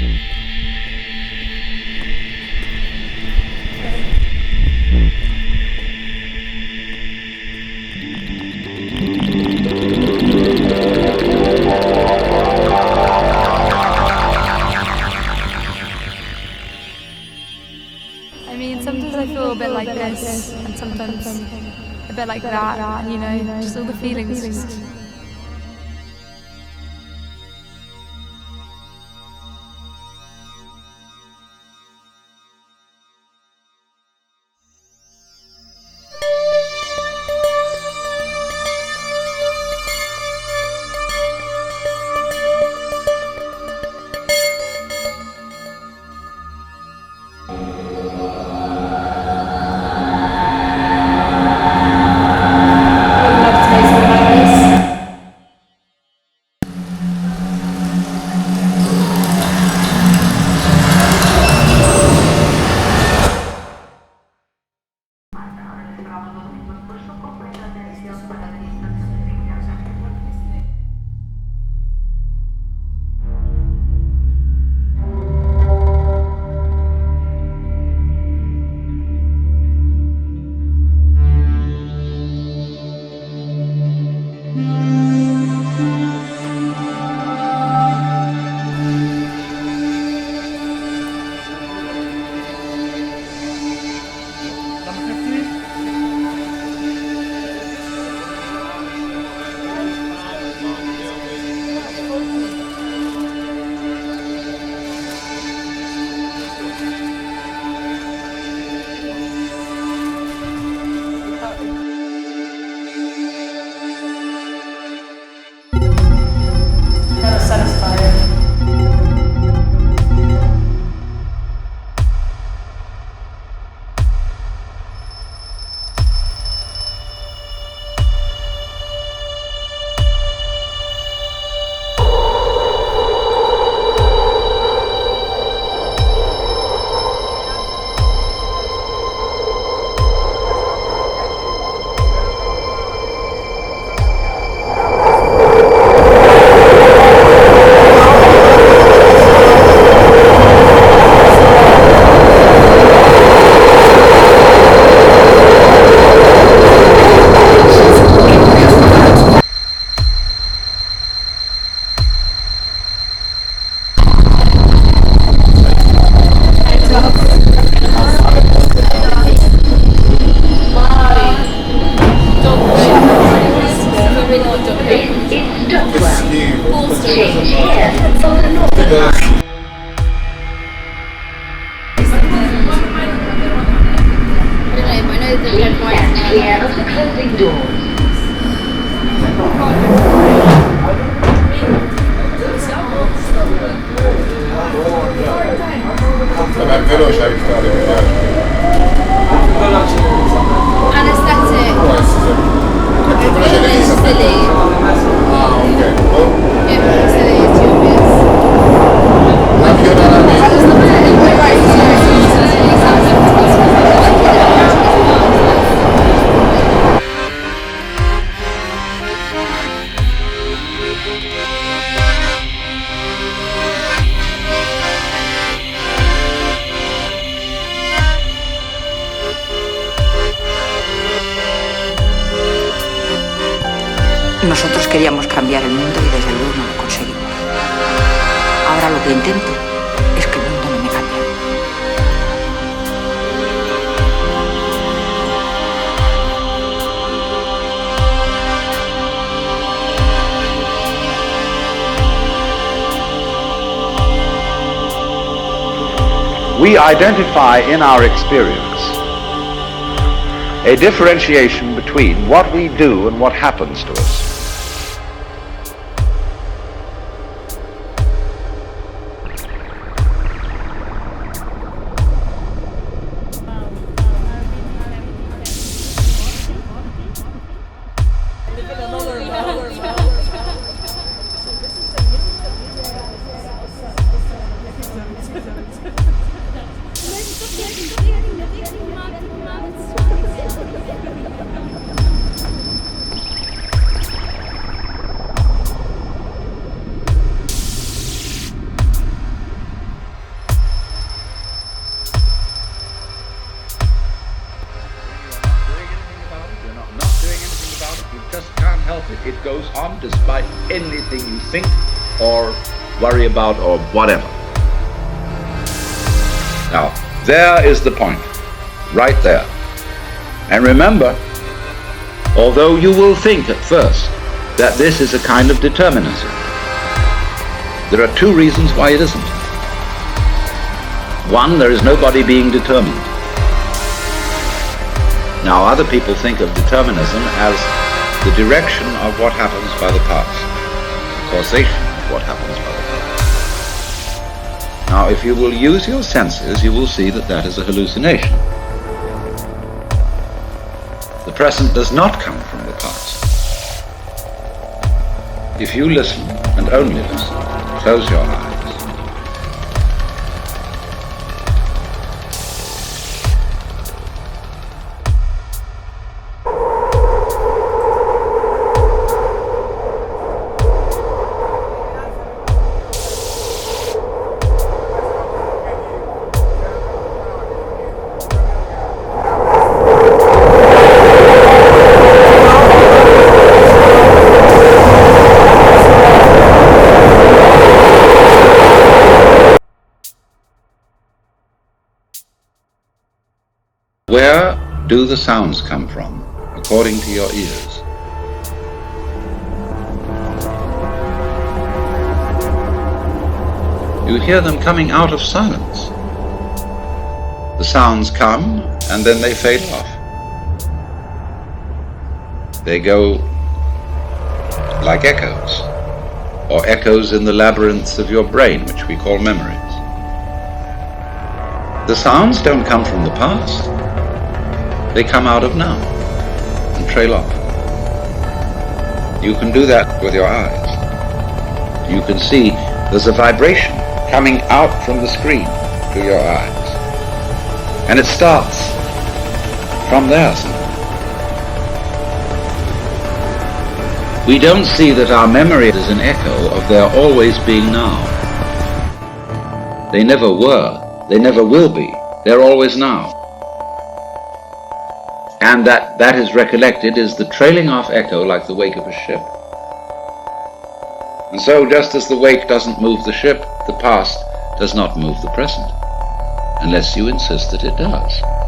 I mean, sometimes I feel a bit like this, and sometimes a bit like that, you know, just all the feelings. Clear of the closing doors. veloce Anesthetic. Silly. Ah, ok. Silly is dubious. Nosotros queríamos cambiar el mundo y desde luego no lo conseguimos. Ahora lo que intento es que el mundo no me cambie. We identify in our experience a differentiation between what we do and what happens to us. goes on despite anything you think or worry about or whatever. Now, there is the point, right there. And remember, although you will think at first that this is a kind of determinism, there are two reasons why it isn't. One, there is nobody being determined. Now, other people think of determinism as the direction of what happens by the past, the causation of what happens by the past. Now, if you will use your senses, you will see that that is a hallucination. The present does not come from the past. If you listen, and only listen, close your eyes. Where do the sounds come from, according to your ears? You hear them coming out of silence. The sounds come and then they fade off. They go like echoes, or echoes in the labyrinths of your brain, which we call memories. The sounds don't come from the past. They come out of now and trail off. You can do that with your eyes. You can see there's a vibration coming out from the screen to your eyes. And it starts from there somewhere. We don't see that our memory is an echo of their always being now. They never were. They never will be. They're always now. And that is recollected is the trailing off echo like the wake of a ship. And so just as the wake doesn't move the ship, the past does not move the present, unless you insist that it does.